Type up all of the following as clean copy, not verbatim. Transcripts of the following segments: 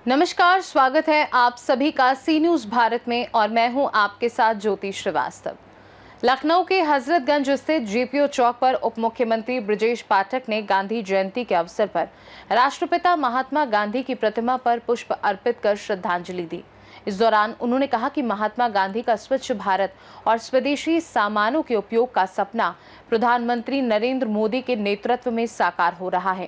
नमस्कार, स्वागत है आप सभी का सी न्यूज भारत में और मैं हूं आपके साथ ज्योति श्रीवास्तव। लखनऊ के हजरतगंज स्थित जीपीओ चौक पर उप मुख्यमंत्री ब्रजेश पाठक ने गांधी जयंती के अवसर पर राष्ट्रपिता महात्मा गांधी की प्रतिमा पर पुष्प अर्पित कर श्रद्धांजलि दी। इस दौरान उन्होंने कहा कि महात्मा गांधी का स्वच्छ भारत और स्वदेशी सामानों के उपयोग का सपना प्रधानमंत्री नरेंद्र मोदी के नेतृत्व में साकार हो रहा है।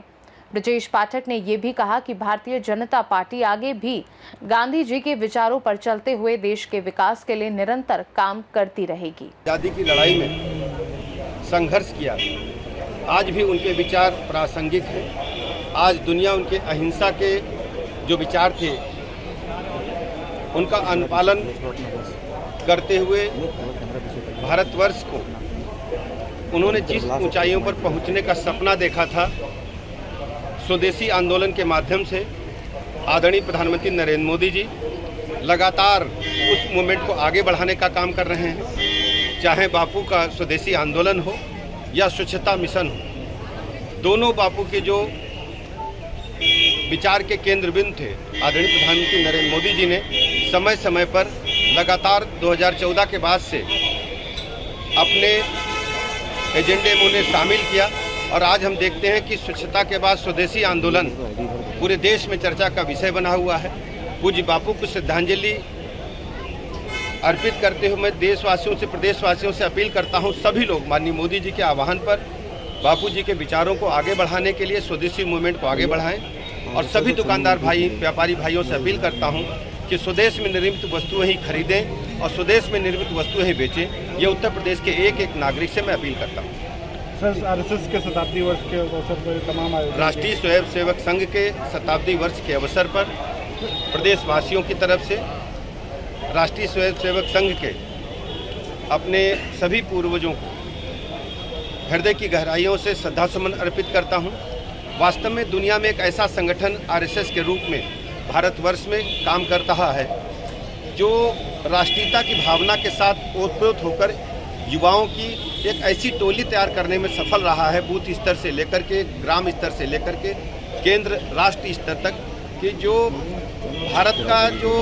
ब्रजेश पाठक ने ये भी कहा कि भारतीय जनता पार्टी आगे भी गांधी जी के विचारों पर चलते हुए देश के विकास के लिए निरंतर काम करती रहेगी। आज़ादी की लड़ाई में संघर्ष किया, आज भी उनके विचार प्रासंगिक हैं। आज दुनिया उनके अहिंसा के जो विचार थे उनका अनुपालन करते हुए भारतवर्ष को उन्होंने जिस ऊंचाइयों पर पहुंचने का सपना देखा था, स्वदेशी आंदोलन के माध्यम से आदरणीय प्रधानमंत्री नरेंद्र मोदी जी लगातार उस मूवमेंट को आगे बढ़ाने का काम कर रहे हैं। चाहे बापू का स्वदेशी आंदोलन हो या स्वच्छता मिशन हो, दोनों बापू के जो विचार के केंद्र बिंदु थे, आदरणीय प्रधानमंत्री नरेंद्र मोदी जी ने समय समय पर लगातार 2014 के बाद से अपने एजेंडे में उन्हें शामिल किया। और आज हम देखते हैं कि स्वच्छता के बाद स्वदेशी आंदोलन पूरे देश में चर्चा का विषय बना हुआ है। पूज्य बापू को श्रद्धांजलि अर्पित करते हुए मैं देशवासियों से, प्रदेशवासियों से अपील करता हूं, सभी लोग माननीय मोदी जी के आह्वान पर बापू जी के विचारों को आगे बढ़ाने के लिए स्वदेशी मूवमेंट को आगे बढ़ाएं। और सभी दुकानदार भाई, व्यापारी भाइयों से अपील करता हूँ कि स्वदेश में निर्मित वस्तुएं ही खरीदें और स्वदेश में निर्मित वस्तुएं ही बेचें। ये उत्तर प्रदेश के एक एक नागरिक से मैं अपील करता हूँ। सर, आरएसएस के शताब्दी वर्ष के अवसर पर तमाम राष्ट्रीय स्वयंसेवक संघ के शताब्दी वर्ष के अवसर पर प्रदेशवासियों की तरफ से राष्ट्रीय स्वयंसेवक संघ के अपने सभी पूर्वजों को हृदय की गहराइयों से श्रद्धासुमन अर्पित करता हूं। वास्तव में दुनिया में एक ऐसा संगठन आरएसएस के रूप में भारतवर्ष में काम कर रहा है जो राष्ट्रीयता की भावना के साथ ओतप्रोत होकर युवाओं की एक ऐसी टोली तैयार करने में सफल रहा है, बूथ स्तर से लेकर के, ग्राम स्तर से लेकर के केंद्र राष्ट्रीय स्तर तक, कि जो भारत का जो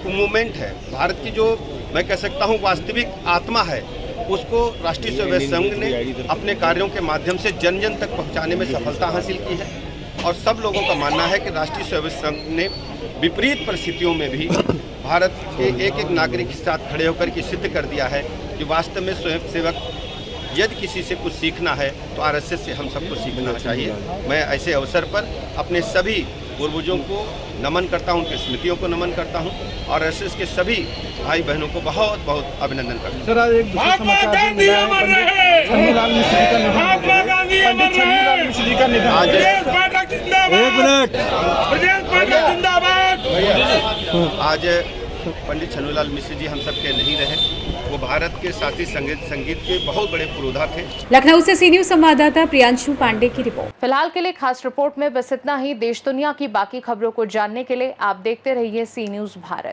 मूवमेंट है, भारत की जो मैं कह सकता हूँ वास्तविक आत्मा है, उसको राष्ट्रीय स्वयंसेवक संघ ने अपने कार्यों के माध्यम से जन जन तक पहुँचाने में सफलता हासिल की है। और सब लोगों का मानना है कि राष्ट्रीय स्वयंसेवक संघ ने विपरीत परिस्थितियों में भी भारत के एक एक नागरिक के साथ खड़े होकर के सिद्ध कर दिया है कि वास्तव में स्वयंसेवक यदि किसी से कुछ सीखना है तो आरएसएस से हम सबको सीखना चाहिए। मैं ऐसे अवसर पर अपने सभी पूर्वजों को नमन करता हूं, उनकी स्मृतियों को नमन करता हूं और आरएसएस के सभी भाई बहनों को बहुत बहुत अभिनंदन करता हूं। सर, आज एक दूसरा समाचार मिला है, पंडित छन्नूलाल मिश्र जी का निधन। आज आज पंडित छन्नूलाल मिश्र जी हम सबके नहीं रहे। वो भारत के शास्त्रीय संगीत के बहुत बड़े पुरोधा थे। लखनऊ से सी न्यूज संवाददाता प्रियांशु पांडे की रिपोर्ट। फिलहाल के लिए खास रिपोर्ट में बस इतना ही। देश दुनिया की बाकी खबरों को जानने के लिए आप देखते रहिए सी न्यूज भारत।